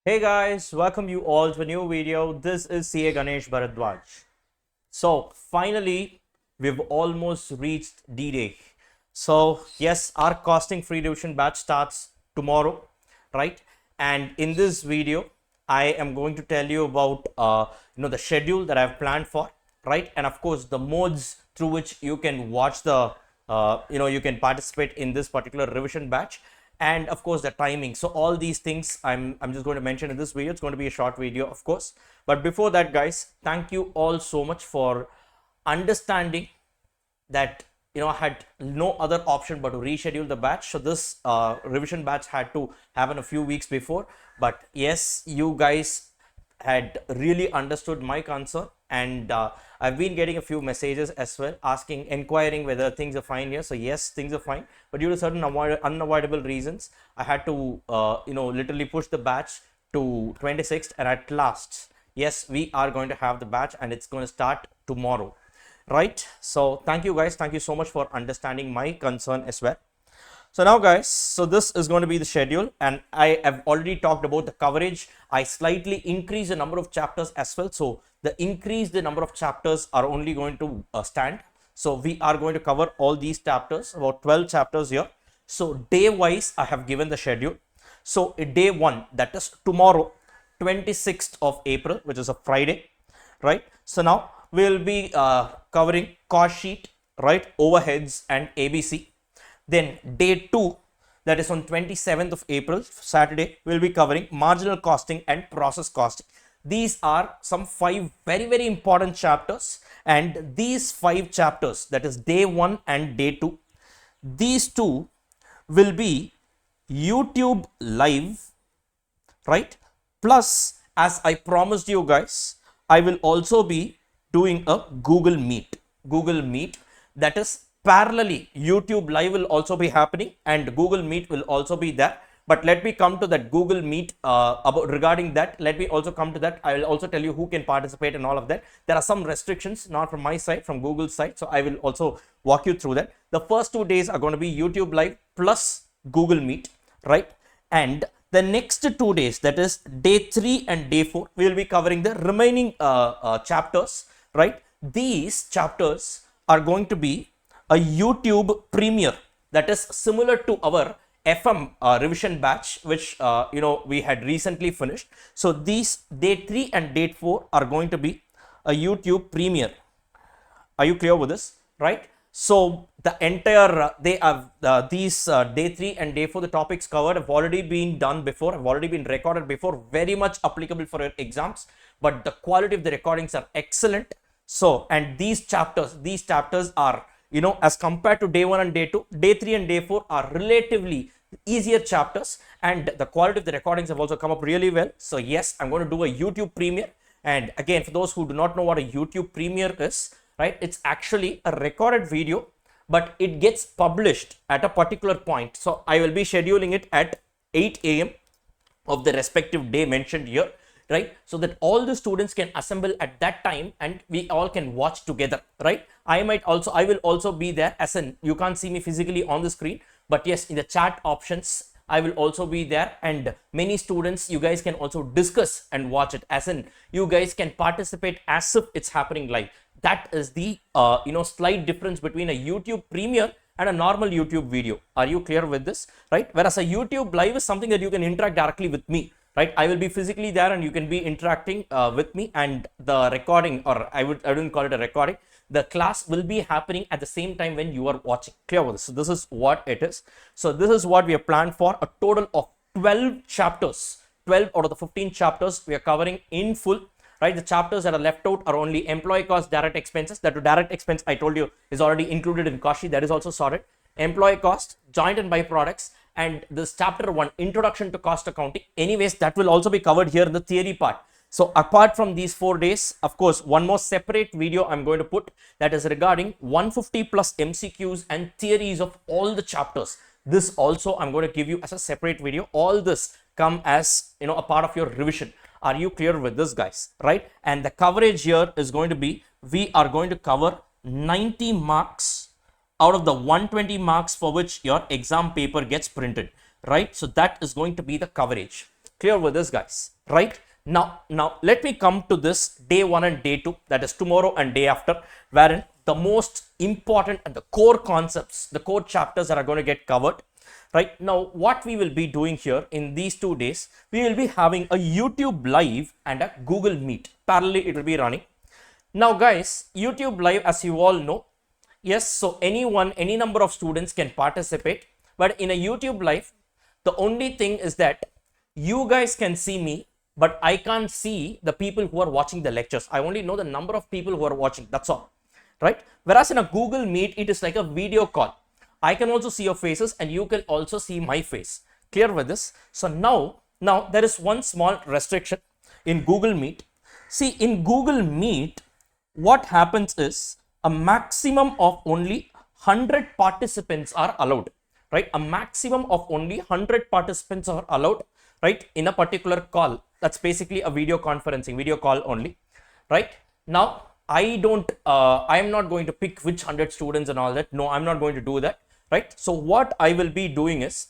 Hey guys, welcome you all to a new video. This is CA Ganesh Bharadwaj. So finally, we've almost reached D-Day. So yes, our costing free revision batch starts tomorrow, right? And in this video, I am going to tell you about the schedule that I've planned for, right? And of course, the modes through which you can watch the you can participate in this particular revision batch, and of course the timing. So all these things I'm just going to mention in this video. It's going to be a short video, of course, but before that, guys, thank you all so much for understanding that I had no other option but to reschedule the batch. So this revision batch had to happen a few weeks before, but yes, you guys had really understood my concern, and I've been getting a few messages as well inquiring whether things are fine here. So yes, things are fine, but due to certain unavoidable reasons, I had to literally push the batch to 26th, and at last, yes, we are going to have the batch and it's going to start tomorrow, right? So thank you guys, thank you so much for understanding my concern as well. So now, guys, so this is going to be the schedule, and I have already talked about the coverage. I slightly increase the number of chapters as well. So the number of chapters are only going to stand. So we are going to cover all these chapters, about 12 chapters here. So day wise, I have given the schedule. So day one, that is tomorrow, 26th of April, which is a Friday, right? So now we'll be covering cost sheet, right, overheads and ABC. Then day 2, that is on 27th of April, Saturday, we'll be covering marginal costing and process costing. These are some 5 very, very important chapters, and these 5 chapters, that is day 1 and day 2, these two will be YouTube live, right? Plus, as I promised you guys, I will also be doing a Google Meet, that is parallelly. YouTube live will also be happening and Google Meet will also be there. But let me come to that Google Meet regarding that. Let me also come to that. I will also tell you who can participate and all of that. There are some restrictions, not from my side, from Google's side. So I will also walk you through that. The first 2 days are going to be YouTube live plus Google Meet, right? And the next 2 days, that is day 3 and day 4, we will be covering the remaining chapters, right? These chapters are going to be a YouTube premiere, that is similar to our FM revision batch, which we had recently finished. So these day 3 and day 4 are going to be a YouTube premiere. Are you clear with this, right? So the entire day of these day 3 and day 4, the topics covered have already been done before, have already been recorded before, very much applicable for your exams, but the quality of the recordings are excellent. So, and these chapters are, as compared to day 1 and day 2, day 3 and day 4 are relatively easier chapters, and the quality of the recordings have also come up really well. So yes, I'm going to do a YouTube premiere. And again, for those who do not know what a YouTube premiere is, right, it's actually a recorded video, but it gets published at a particular point. So I will be scheduling it at 8 a.m. of the respective day mentioned here, right? So that all the students can assemble at that time and we all can watch together, right? I will also be there, as in you can't see me physically on the screen, but yes, in the chat options, I will also be there, and many students, you guys can also discuss and watch it, as in you guys can participate as if it's happening live. That is the slight difference between a YouTube premiere and a normal YouTube video. Are you clear with this, right? Whereas a YouTube live is something that you can interact directly with me, right? I will be physically there and you can be interacting with me, and the recording, or I wouldn't call it a recording, the class will be happening at the same time when you are watching. Clear with this? So this is what it is. So this is what we have planned for, a total of 12 chapters. 12 out of the 15 chapters we are covering in full, right? The chapters that are left out are only employee cost, direct expenses. That direct expense, I told you, is already included in cost sheet. That is also sorted. Employee cost, joint and byproducts, and this chapter 1, introduction to cost accounting. Anyways, that will also be covered here in the theory part. So apart from these 4 days, of course, one more separate video I'm going to put, that is regarding 150 plus MCQs and theories of all the chapters. This also I'm going to give you as a separate video. All this come as a part of your revision. Are you clear with this, guys, right? And the coverage here is going to be, we are going to cover 90 marks out of the 120 marks for which your exam paper gets printed, right? So that is going to be the coverage. Clear with this, guys, right? Now let me come to this day 1 and day 2, that is tomorrow and day after, wherein the most important and the core concepts, the core chapters that are going to get covered. Right now, what we will be doing here in these 2 days, we will be having a YouTube live and a Google Meet. Parallelly, it will be running. Now, guys, YouTube live, as you all know, yes, so anyone, any number of students can participate. But in a YouTube live, the only thing is that you guys can see me, but I can't see the people who are watching the lectures. I only know the number of people who are watching. That's all. Right? Whereas in a Google Meet, it is like a video call. I can also see your faces and you can also see my face. Clear with this? So now there is one small restriction in Google Meet. See, in Google Meet, what happens is a maximum of only 100 participants are allowed. Right? A maximum of only 100 participants are allowed, right, in a particular call. That's basically a video conferencing, video call only. Right? Now, I am not going to pick which 100 students and all that. No, I'm not going to do that. Right? So what I will be doing is,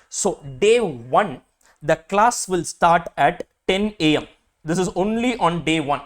so day 1, the class will start at 10 a.m. This is only on day 1.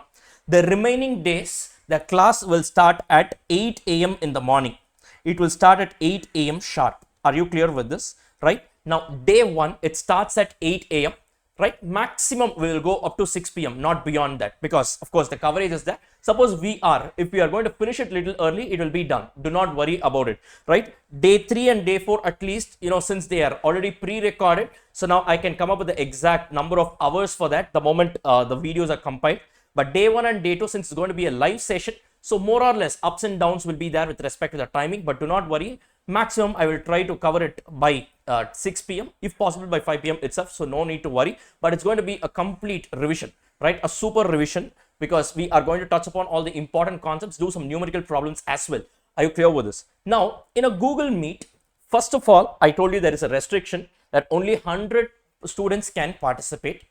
The remaining days, the class will start at 8 a.m. in the morning. It will start at 8 a.m. sharp. Are you clear with this? Right? Now, day 1, it starts at 8 a.m. Right? Maximum we will go up to 6 p.m. Not beyond that, because of course the coverage is there. Suppose if we are going to finish it little early, it will be done. Do not worry about it. Right? Day 3 and day 4, at least, since they are already pre-recorded, so now I can come up with the exact number of hours for that the moment the videos are compiled. But day 1 and day 2, since it's going to be a live session, so more or less ups and downs will be there with respect to the timing, but do not worry. Maximum I will try to cover it by 6 p.m. if possible by 5 p.m. itself, so no need to worry. But it's going to be a complete revision, right? A super revision, because we are going to touch upon all the important concepts, do some numerical problems as well. Are you clear with this? Now, in a Google Meet, first of all, I told you there is a restriction that only 100 students can participate,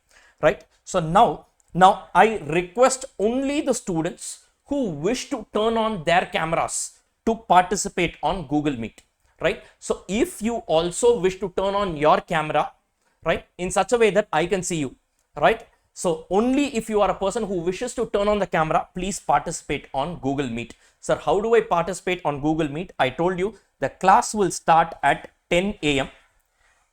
right? So now I request only the students who wish to turn on their cameras to participate on Google Meet, right? So if you also wish to turn on your camera, right, in such a way that I can see you, right? So only if you are a person who wishes to turn on the camera, please participate on Google Meet. Sir, how do I participate on Google Meet? I told you the class will start at 10 a.m.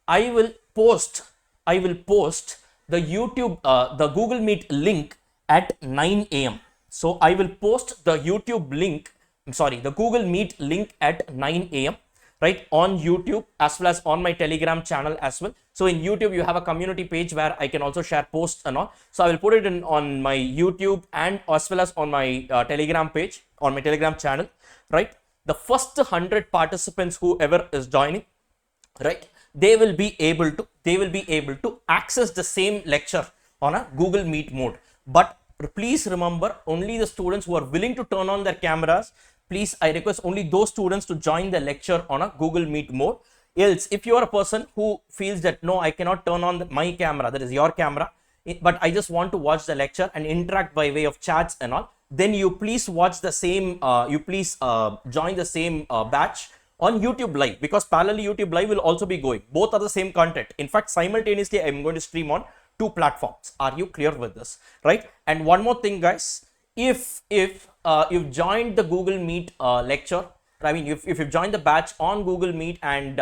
I will post the YouTube, the Google Meet link at 9 a.m. So I will post the the Google Meet link at 9 a.m. right, on YouTube as well as on my Telegram channel as well. So in YouTube, you have a community page where I can also share posts and all. So I will put it in on my YouTube and as well as on my Telegram page, on my Telegram channel, right? The first 100 participants, whoever is joining, right, they will be able to access the same lecture on a Google Meet mode. But please remember, only the students who are willing to turn on their cameras, please, I request only those students to join the lecture on a Google Meet mode. Else, if you are a person who feels that no, I cannot turn on my camera, that is your camera, but I just want to watch the lecture and interact by way of chats and all, then you please watch the same, join the same batch on YouTube Live, because parallelly YouTube Live will also be going. Both are the same content. In fact, simultaneously, I'm going to stream on 2 platforms. Are you clear with this? Right? And one more thing, guys, if you've joined the Google Meet lecture, I mean, if you've joined the batch on Google Meet and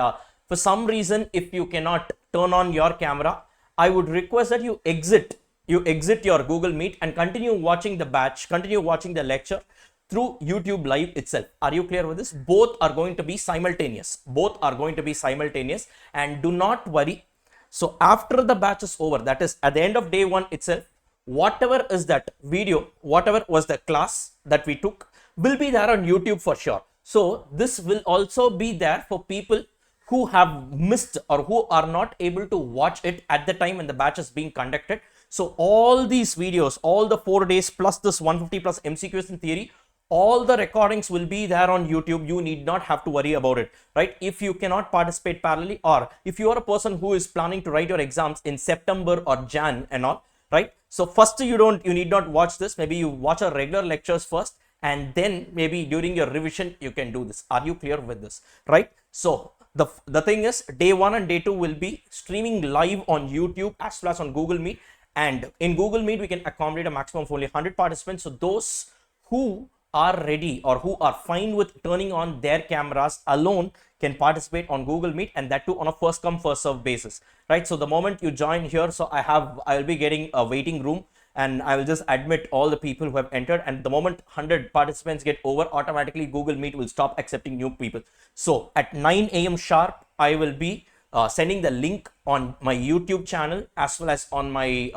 for some reason, if you cannot turn on your camera, I would request that you exit your Google Meet and continue watching the batch, continue watching the lecture through YouTube Live itself. Are you clear with this? Both are going to be simultaneous. Both are going to be simultaneous, and do not worry. So after the batch is over, that is at the end of day 1 itself, whatever is that video, whatever was the class that we took, will be there on YouTube for sure. So this will also be there for people who have missed or who are not able to watch it at the time when the batch is being conducted. So all these videos, all the 4 days plus this 150 plus MCQs in theory, all the recordings will be there on YouTube. You need not have to worry about it, right? If you cannot participate parallelly, or if you are a person who is planning to write your exams in September or Jan and all, right? So first you need not watch this. Maybe you watch our regular lectures first, and then maybe during your revision you can do this. Are you clear with this? Right? So The thing is, day 1 and day 2 will be streaming live on YouTube as well as on Google Meet. And in Google Meet, we can accommodate a maximum of only 100 participants. So those who are ready or who are fine with turning on their cameras alone can participate on Google Meet, and that too on a first come first serve basis, right? So the moment you join here, so I will be getting a waiting room, and I will just admit all the people who have entered, and the moment 100 participants get over, automatically Google Meet will stop accepting new people. So at 9 a.m. sharp, I will be sending the link on my YouTube channel as well as on my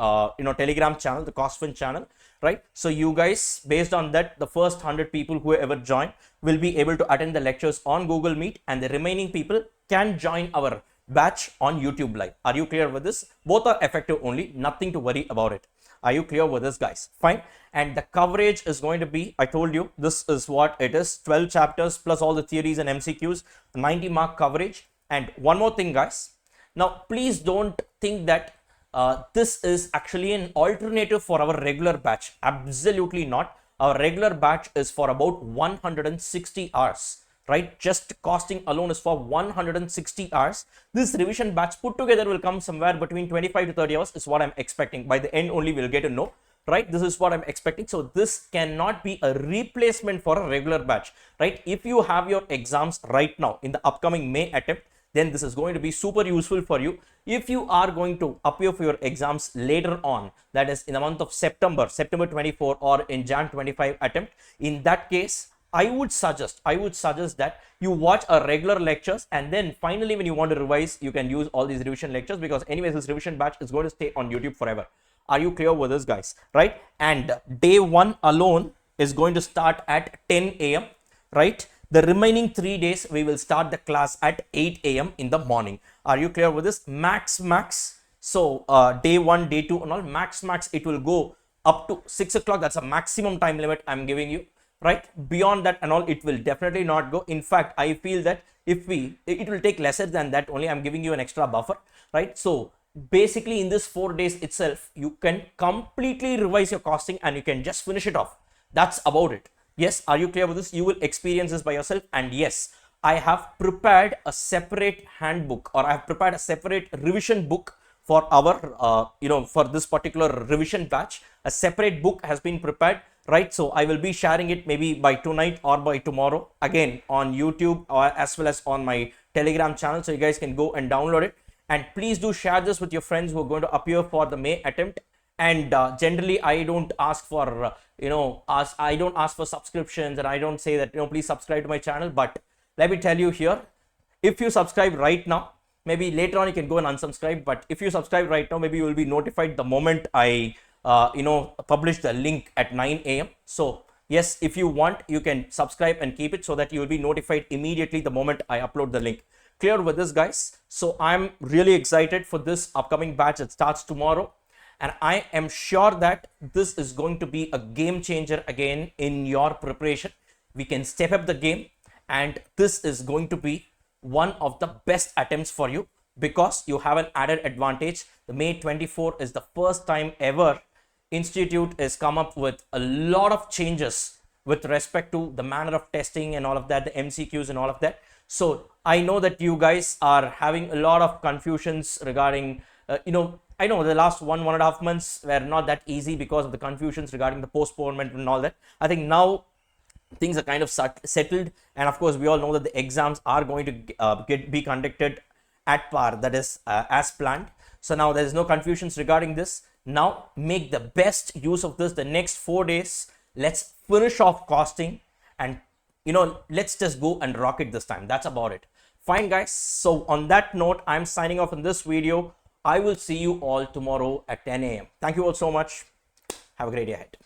Telegram channel, the Costfin channel, right? So you guys, based on that, the first 100 people who ever join will be able to attend the lectures on Google Meet, and the remaining people can join our batch on YouTube Live. Are you clear with this? Both are effective only, nothing to worry about it. Are you clear with this, guys? Fine. And the coverage is going to be, I told you, this is what it is, 12 chapters plus all the theories and MCQs, 90 mark coverage. And one more thing, guys. Now, please don't think that this is actually an alternative for our regular batch. Absolutely not. Our regular batch is for about 160 hours, right? Just costing alone is for 160 hours. This revision batch put together will come somewhere between 25 to 30 hours is what I'm expecting. By the end only we'll get to know, right? This is what I'm expecting. So this cannot be a replacement for a regular batch, right? If you have your exams right now in the upcoming May attempt, then this is going to be super useful for you. If you are going to appear for your exams later on, that is in the month of September 24 or in Jan 25 attempt, in that case, I would suggest that you watch a regular lectures, and then finally when you want to revise, you can use all these revision lectures, because anyways this revision batch is going to stay on YouTube forever. Are you clear with this, guys? Right? And day 1 alone is going to start at 10 a.m. right? The remaining 3 days we will start the class at 8 a.m. in the morning. Are you clear with this? Max. So day 1, day 2 and all, max it will go up to 6 o'clock. That's a maximum time limit I'm giving you, right? Beyond that and all, it will definitely not go. In fact, I feel that it will take lesser than that only. I'm giving you an extra buffer, right? So basically in this 4 days itself, you can completely revise your costing and you can just finish it off. That's about it. Yes, are you clear with this? You will experience this by yourself. And yes, I have prepared a separate handbook, or I have prepared a separate revision book for our, for this particular revision batch. A separate book has been prepared, right? So I will be sharing it maybe by tonight or by tomorrow, again on YouTube or as well as on my Telegram channel. So you guys can go and download it. And please do share this with your friends who are going to appear for the May attempt. And generally, I don't ask for, I don't ask for subscriptions, and I don't say that, please subscribe to my channel. But let me tell you here, if you subscribe right now, maybe later on you can go and unsubscribe. But if you subscribe right now, maybe you will be notified the moment I, publish the link at 9 a.m. So yes, if you want, you can subscribe and keep it so that you will be notified immediately the moment I upload the link. Clear with this, guys? So I'm really excited for this upcoming batch. It starts tomorrow. And I am sure that this is going to be a game changer again in your preparation. We can step up the game, and this is going to be one of the best attempts for you, because you have an added advantage. The May 24 is the first time ever Institute has come up with a lot of changes with respect to the manner of testing and all of that, the MCQs and all of that. So I know that you guys are having a lot of confusions regarding, I know the last 1.5 months were not that easy because of the confusions regarding the postponement and all that. I think now things are kind of settled, and of course we all know that the exams are going to be conducted at par, that is as planned. So now there is no confusions regarding this. Now make the best use of this. The next 4 days, let's finish off costing, and let's just go and rock it this time. That's about it. Fine, guys. So on that note, I'm signing off in this video. I will see you all tomorrow at 10 a.m. Thank you all so much. Have a great day ahead.